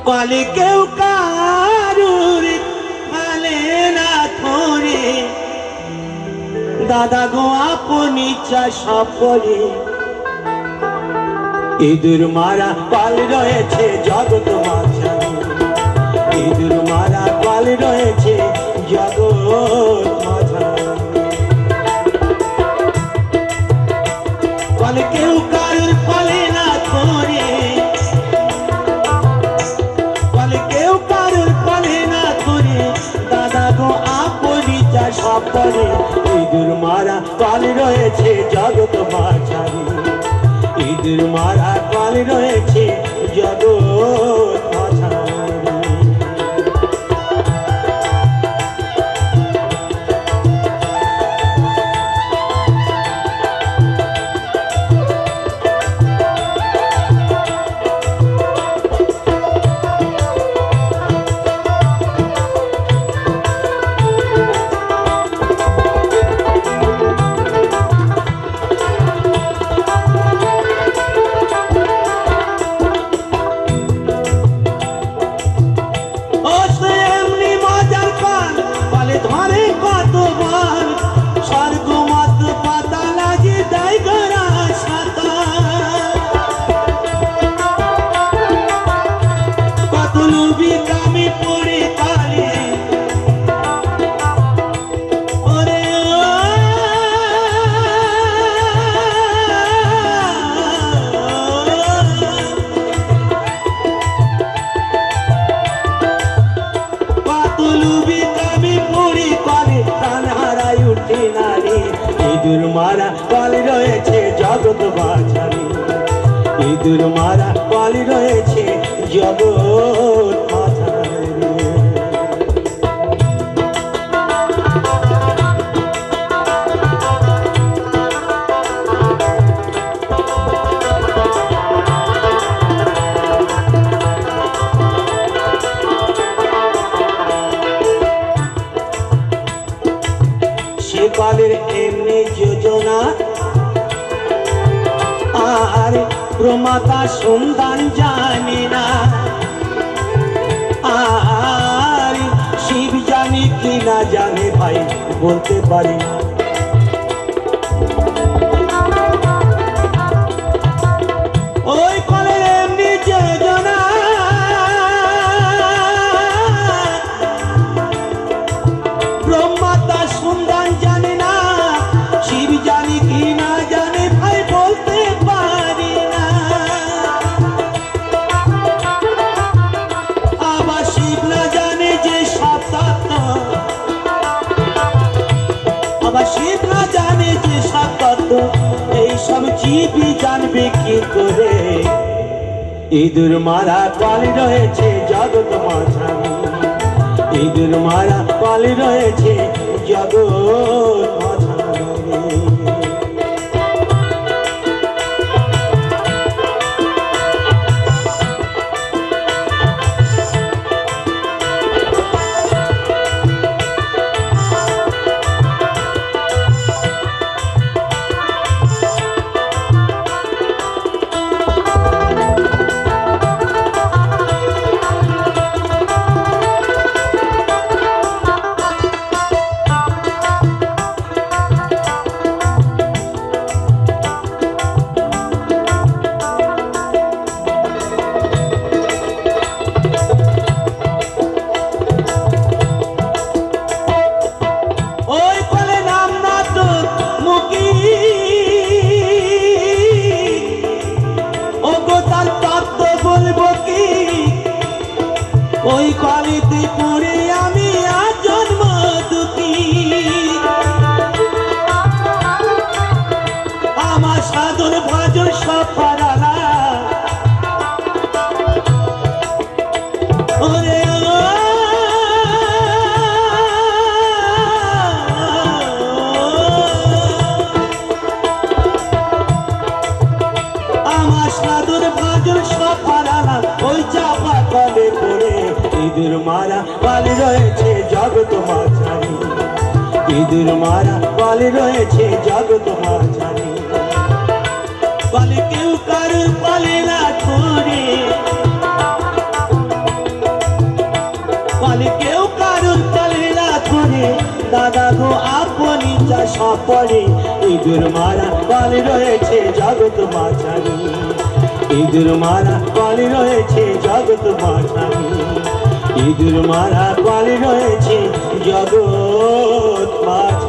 পালে কেউ কারুর পালে না ধরে দাদা গো আপনি চাষা পরে ইঁদুর মারা পাল রয়েছে জগৎ মাঝারে ইঁদুর মারা পাল রয়েছে জগৎ মাঝারে পালে কেউ কারুর পালে না ধরে পালে কেউ কারুর পালে না ধরে দাদা গো আপনি চাষা পরে ইঁদুর মারা পাল রয়েছে জগৎ মাঝারে ইঁদুর মারা পাল রয়েছে জগৎ মাঝারে ইঁদুর মারা পাল রয়েছে জগৎ মাঝারে ইঁদুর মারা পাল রয়েছে জগৎ মাঝারে সেকালের এমনি যোজনা আর প্রমাতা সন্ধান জানে না আর শিব জানে কি না জানে ভাই বলতে পারি না ওই কালের এমনি যোজনা ব্রহ্মাতা সন্ধান জানে না শিব জানি কি না জানে ভাই বলতে পারি না আবার শিব না জানে যে সব তত্ত্ব আবার শিব না জানে যে সব তত্ত্ব এইসব জীবই জানবে কি করে ইঁদুর মারা পাল রয়েছে জগৎ মাঝারে ইঁদুর মারা পাল রয়েছে জগৎ মাঝারে ওই কলিতে পড়ে আমি আজ জন্ম দুঃখী আমার সাধন ভজন সব হারালা ওরে আমার সাধন ভজন সব হারালা ওই চাপা কলে পড়ে ইঁদুর মারা পাল রয়েছে জগৎ মাঝারে ইঁদুর মারা পাল রয়েছে জগৎ মাঝারে পালে কেউ কারুর পালে না ধরে সব পরে ইঁদুর মারা পালি রয়েছে জগৎ মাঝারি ইঁদুর মারা পালি রয়েছে জগৎ মাঝারি ইঁদুর মারা পালি রয়েছে জগৎ মাঝারি